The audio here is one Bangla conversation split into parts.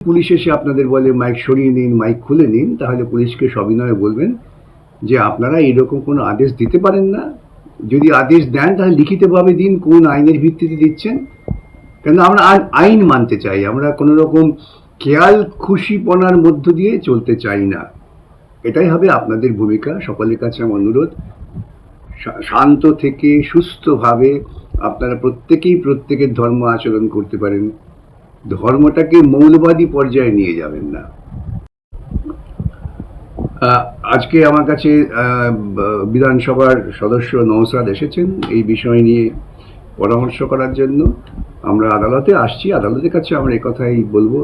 পুলিশ এসে আপনাদের বলে মাইক সরিয়ে নিন, মাইক খুলে নিন, তাহলে পুলিশকে সবিনয়ে বলবেন যে আপনারা এরকম কোনো আদেশ দিতে পারেন না। যদি আদেশ দেন তাহলে লিখিতভাবে দিন, কোন আইনের ভিত্তিতে দিচ্ছেন। কেন আমরা আইন মানতে চাই, আমরা কোনো রকম খেয়াল খুশিপনার মধ্য দিয়ে চলতে চাই না। এটাই হবে আপনাদের ভূমিকা। সকলের কাছে আমার অনুরোধ, শান্ত থেকে সুস্থভাবে আপনারা প্রত্যেকেই প্রত্যেকের ধর্ম আচরণ করতে পারেন, ধর্মটাকে মৌলবাদী পর্যায়ে নিয়ে যাবেন না। আজকে আমার কাছে বিধানসভার সদস্য নওশাদ এসেছেন এই বিষয় নিয়ে পরামর্শ করার জন্য। আমরা আদালতে আসছি, আদালতের কাছে আমরা একথাই বলবো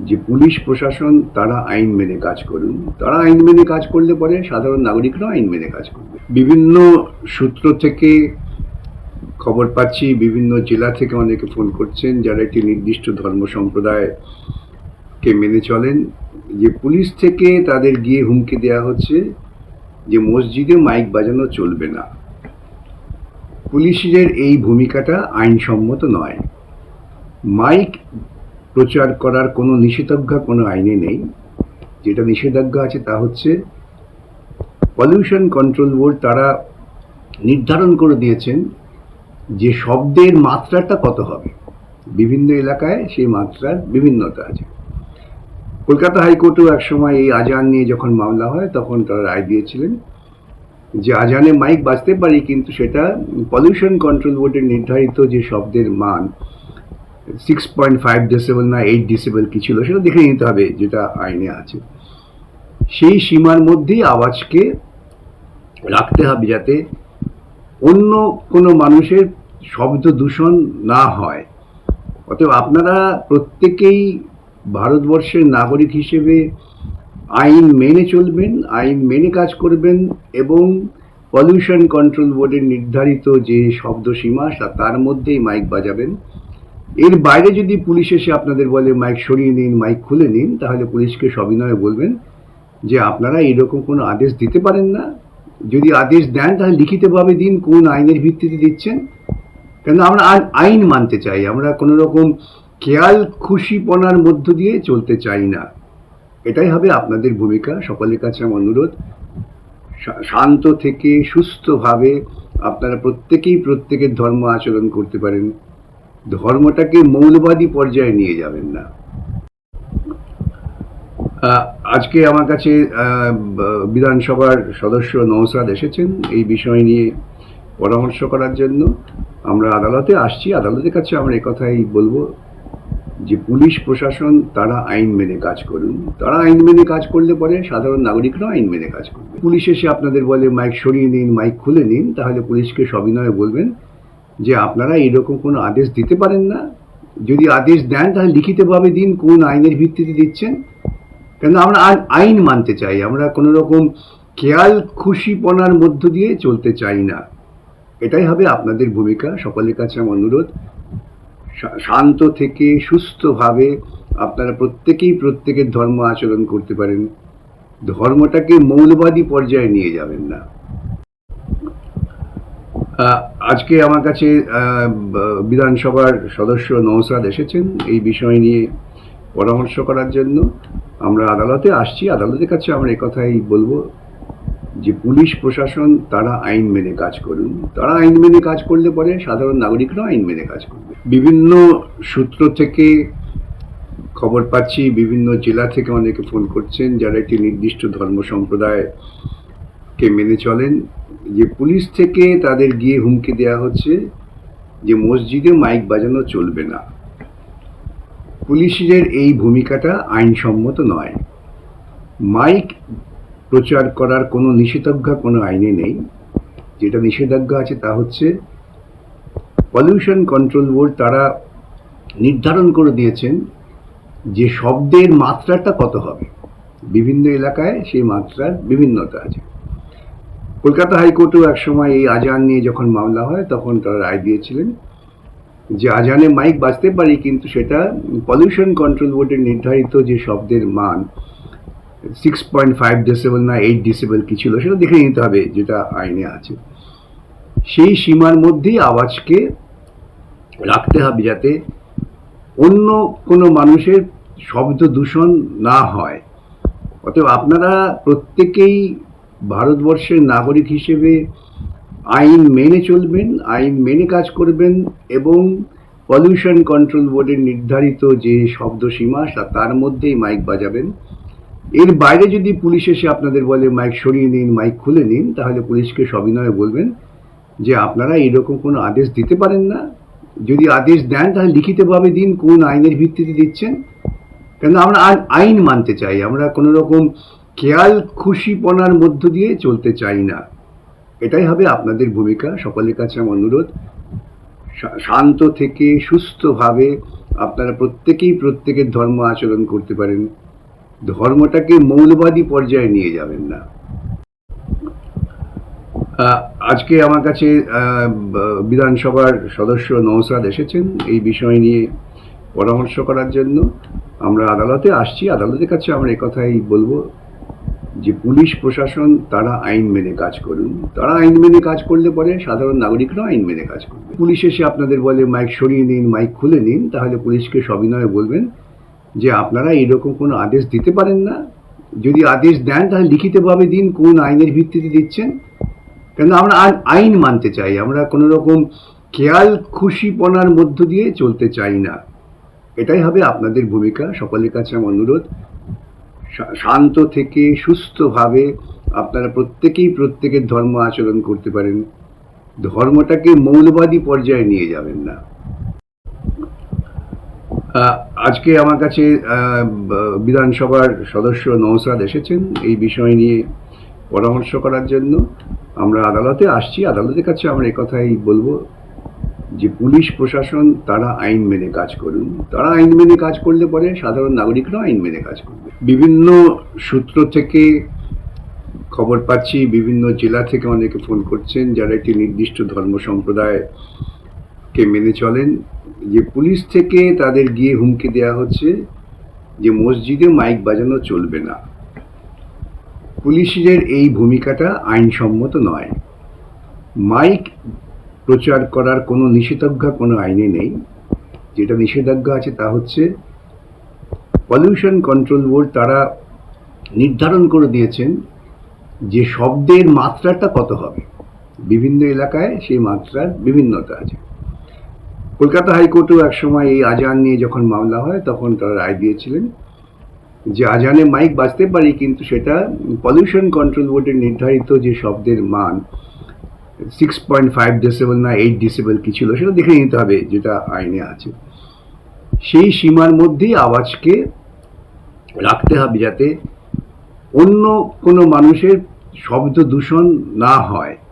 যে পুলিশ প্রশাসন তারা আইন মেনে কাজ করুন। তারা আইন মেনে কাজ করলে পরে সাধারণ নাগরিকরাও আইন মেনে কাজ করবে। বিভিন্ন সূত্র থেকে খবর পাচ্ছি, বিভিন্ন জেলা থেকে অনেকে ফোন করছেন যারা একটি নির্দিষ্ট ধর্ম সম্প্রদায়কে মেনে চলেন, যে পুলিশ থেকে তাদের গিয়ে হুমকি দেওয়া হচ্ছে যে মসজিদে মাইক বাজানো চলবে না। পুলিশের এই ভূমিকাটা আইনসম্মত নয়। মাইক প্রচার করার কোনো নিষেধাজ্ঞা কোনো আইনে নেই। যেটা নিষেধাজ্ঞা আছে তা হচ্ছে পলিউশন কন্ট্রোল বোর্ড তারা নির্ধারণ করে দিয়েছেন যে শব্দের মাত্রাটা কত হবে। বিভিন্ন এলাকায় সেই মাত্রার বিভিন্নতা আছে। কলকাতা হাইকোর্টেও একসময় এই আজান নিয়ে যখন মামলা হয় তখন তারা রায় দিয়েছিলেন যে আজানে মাইক বাজতে পারি, কিন্তু সেটা পলিউশন কন্ট্রোল বোর্ডের নির্ধারিত যে শব্দের মান 6.5 ডেসিবেল না 8 ডেসিবেল কি ছিল সেটা দেখে নিতে হবে, যেটা আইনে আছে। সেই সীমার মধ্যেই আওয়াজকে রাখতে হবে যাতে অন্য কোনো মানুষের শব্দ দূষণ না হয়। অতএব আপনারা প্রত্যেকেই ভারতবর্ষের নাগরিক হিসেবে আইন মেনে চলবেন, আইন মেনে কাজ করবেন এবং পলিউশন কন্ট্রোল বোর্ডের নির্ধারিত যে শব্দ সীমা তার মধ্যেই মাইক বাজাবেন। এর বাইরে যদি পুলিশ এসে আপনাদের বলে মাইক সরিয়ে নিন, মাইক খুলে নিন, তাহলে পুলিশকে সবিনয়ে বলবেন যে আপনারা এরকম কোনো আদেশ দিতে পারেন না। যদি আদেশ দেন তাহলে লিখিতভাবে দিন, কোন আইনের ভিত্তিতে দিচ্ছেন। কেন আমরা আইন মানতে চাই, আমরা কোনো রকম খেয়াল খুশিপনার মধ্য দিয়ে চলতে চাই না। এটাই হবে আপনাদের ভূমিকা। সকলের কাছে আমার অনুরোধ, শান্ত থেকে সুস্থভাবে আপনারা প্রত্যেকেই প্রত্যেকের ধর্ম আচরণ করতে পারেন, ধর্মটাকে মৌলবাদী পর্যায়ে নিয়ে যাবেন না। আজকে আমার কাছে বিধানসভার সদস্য নওশাদ এসেছেন এই বিষয় নিয়ে পরামর্শ করার জন্য। আমরা আদালতে আসছি, আদালতের কাছে আমরা একথাই বলবো যে পুলিশ প্রশাসন তারা আইন মেনে কাজ করুন। তারা আইন মেনে কাজ করলে পরে সাধারণ নাগরিকরাও আইন মেনে কাজ করবে। পুলিশ এসে আপনাদের বলে মাইক সরিয়ে নিন, মাইক খুলে নিন, তাহলে পুলিশকে সবিনয়ে বলবেন যে আপনারা এরকম কোনো আদেশ দিতে পারেন না। যদি আদেশ দেন তাহলে লিখিতভাবে দিন, কোন আইনের ভিত্তিতে দিচ্ছেন। কেন আমরা আইন মানতে চাই, আমরা কোনো রকম খেয়াল খুশিপনার মধ্য দিয়ে চলতে চাই না। এটাই হবে আপনাদের ভূমিকা। সকলের কাছে আমার অনুরোধ, শান্ত থেকে সুস্থভাবে আপনারা প্রত্যেকেই প্রত্যেকের ধর্ম আচরণ করতে পারেন, ধর্মটাকে মৌলবাদী পর্যায়ে নিয়ে যাবেন না। আজকে আমার কাছে বিধানসভার সদস্য নওশাদ এসেছেন এই বিষয় নিয়ে পরামর্শ করার জন্য। আমরা আদালতে আসছি, আদালতের কাছে আমরা একথাই বলবো যে পুলিশ প্রশাসন তারা আইন মেনে কাজ করুন। তারা আইন মেনে কাজ করলে পরে সাধারণ নাগরিকরাও আইন মেনে কাজ করবে। বিভিন্ন সূত্র থেকে খবর পাচ্ছি, বিভিন্ন জেলা থেকে অনেকে ফোন করছেন যারা একটি নির্দিষ্ট ধর্ম সম্প্রদায়কে মেনে চলেন, যে পুলিশ থেকে তাদের গিয়ে হুমকি দেওয়া হচ্ছে যে মসজিদে মাইক বাজানো চলবে না। পুলিশের এই ভূমিকাটা আইনসম্মত নয়। মাইক প্রচার করার কোনো নিষেধাজ্ঞা কোনো আইনে নেই। যেটা নিষেধাজ্ঞা আছে তা হচ্ছে পলিউশন কন্ট্রোল বোর্ড তারা নির্ধারণ করে দিয়েছেন যে শব্দের মাত্রাটা কত হবে। বিভিন্ন এলাকায় সেই মাত্রার বিভিন্নতা আছে। কলকাতা হাইকোর্টেও একসময় এই আজান নিয়ে যখন মামলা হয় তখন তারা রায় দিয়েছিলেন যে আজানে মাইক বাজতে পারি, কিন্তু সেটা পলিউশন কন্ট্রোল বোর্ডের নির্ধারিত যে শব্দের মান 6.5 ডেসিবেল না 8 ডেসিবেল কি ছিল সেটা দেখে নিতে হবে, যেটা আইনে আছে। সেই সীমার মধ্যেই আওয়াজকে রাখতে হবে যাতে অন্য কোনো মানুষের শব্দ দূষণ না হয়। অতএব আপনারা প্রত্যেকেই ভারতবর্ষের নাগরিক হিসেবে আইন মেনে চলবেন, আইন মেনে কাজ করবেন এবং পলিউশন কন্ট্রোল বোর্ডের নির্ধারিত যে শব্দ সীমা তার মধ্যেই মাইক বাজাবেন। এর বাইরে যদি পুলিশ এসে আপনাদের বলে মাইক সরিয়ে নিন, মাইক খুলে নিন, তাহলে পুলিশকে সবিনয়ে বলবেন যে আপনারা এরকম কোনো আদেশ দিতে পারেন না। যদি আদেশ দেন তাহলে লিখিতভাবে দিন কোন আইনের ভিত্তিতে দিচ্ছেন। কেন আমরা আইন মানতে চাই, আমরা কোনো রকম খেয়াল খুশিপনার মধ্য দিয়ে চলতে চাই না। এটাই হবে আপনাদের ভূমিকা। সকলের কাছে আমার অনুরোধ, শান্ত থেকে সুস্থভাবে আপনারা প্রত্যেকেই প্রত্যেকের ধর্ম আচরণ করতে পারেন, ধর্মটাকে মৌলবাদী পর্যায়ে নিয়ে যাবেন না। আজকে আমার কাছে বিধানসভার সদস্য নওশাদ এসেছেন এই বিষয় নিয়ে পরামর্শ করার জন্য। আমরা আদালতে আসছি, আদালতের কাছে আমরা একথাই বলবো যে পুলিশ প্রশাসন তারা আইন মেনে কাজ করুন। তারা আইন মেনে কাজ করলে পরে সাধারণ নাগরিকরাও আইন মেনে কাজ করবে। পুলিশ এসে আপনাদের বলে মাইক সরিয়ে নিন, মাইক খুলে নিন, তাহলে পুলিশকে সবিনয়ে বলবেন যে আপনারা এরকম কোনো আদেশ দিতে পারেন না। যদি আদেশ দেন তাহলে লিখিতভাবে দিন কোন আইনের ভিত্তিতে দিচ্ছেন। কেন আমরা আইন মানতে চাই, আমরা কোনো রকম খেয়াল খুশিপনার মধ্য দিয়ে চলতে চাই না। এটাই হবে আপনাদের ভূমিকা। সকলের কাছে আমার অনুরোধ, শান্ত থেকে সুস্থভাবে আপনারা প্রত্যেকেই প্রত্যেকের ধর্ম আচরণ করতে পারেন, ধর্মটাকে মৌলবাদী পর্যায়ে নিয়ে যাবেন না। আজকে আমার কাছে বিধানসভার সদস্য নওশাদ এসেছেন এই বিষয় নিয়ে পরামর্শ করার জন্য। আমরা আদালতে আসছি, আদালতের কাছে আমরা একথাই বলবো যে পুলিশ প্রশাসন তারা আইন মেনে কাজ করুন। তারা আইন মেনে কাজ করলে পরে সাধারণ নাগরিকরাও আইন মেনে কাজ করবে। বিভিন্ন সূত্র থেকে খবর পাচ্ছি, বিভিন্ন জেলা থেকে অনেকে ফোন করছেন যারা একটি নির্দিষ্ট ধর্ম সম্প্রদায়কে মেনে চলেন, যে পুলিশ থেকে তাদের গিয়ে হুমকি দেওয়া হচ্ছে যে মসজিদে মাইক বাজানো চলবে না। পুলিশের এই ভূমিকাটা আইনসম্মত নয়। মাইক প্রচার করার কোনো নিষেধাজ্ঞা কোনো আইনে নেই। যেটা নিষেধাজ্ঞা আছে তা হচ্ছে পলিউশন কন্ট্রোল বোর্ড তারা নির্ধারণ করে দিয়েছেন যে শব্দের মাত্রাটা কত হবে। বিভিন্ন এলাকায় সেই মাত্রার বিভিন্নতা আছে। কলকাতা হাইকোর্টেও একসময় এই আজান নিয়ে যখন মামলা হয় তখন তারা রায় দিয়েছিলেন যে আজানে মাইক বাজতে পারি, কিন্তু সেটা পলিউশন কন্ট্রোল বোর্ডের নির্ধারিত যে শব্দের মান 6.5 ডেসিবেল না 8 ডেসিবেল কি ছিল সেটা দেখে নিতে হবে, যেটা আইনে আছে। সেই সীমার মধ্যেই আওয়াজকে রাখতে হবে যাতে অন্য কোনো মানুষের শব্দ দূষণ না হয়।